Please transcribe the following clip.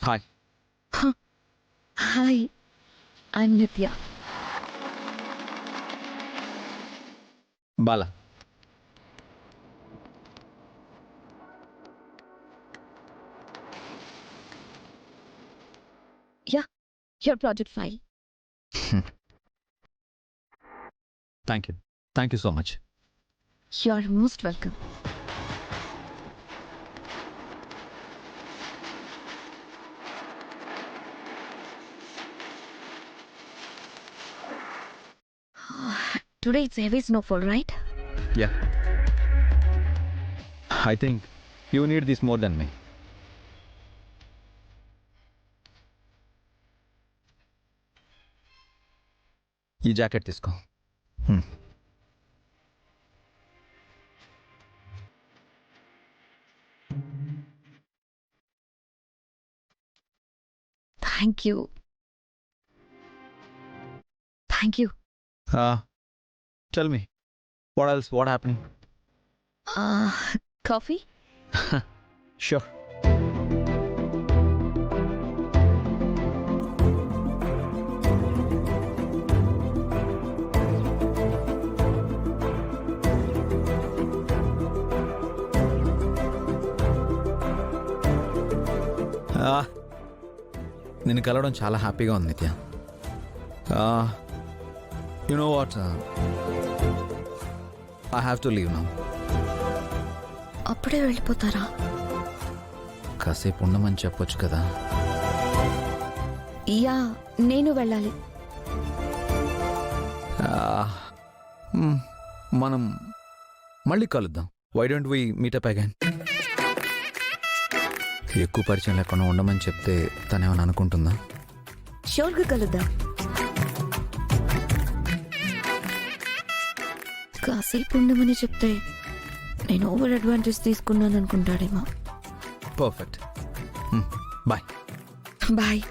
Hi. Hi, I'm Nithya. Bala. Yeah, your project file. Thank you so much. You are most welcome. Today it's heavy snowfall, right? Yeah, I think you need this more than me. ఈ jacket తీసుకో. Thank you. Thank you. Tell me, what else, what happening? Coffee? Sure. నిన్ను కలవడం చాలా హ్యాపీగా ఉంది Nithya. You know what, I have to leave now. అప్పుడే వెళ్ళిపోతారా? కాసేపు ఉండమని చెప్పొచ్చు కదా. యా, నేను వెళ్ళాలి. మనం మళ్ళీ కలుద్దాం. Why don't we meet up again? ఎక్కువ పరిచయం లేకుండా ఉండమని చెప్తే తనేమని అనుకుంటుందా? షూర్గా కలుద్దాం. కాసేపు ఉండమని చెప్తే నేను ఓవర్ అడ్వాంటేజ్ తీసుకున్నాను అనుకుంటాడేమో. పర్ఫెక్ట్. బాయ్. బాయ్.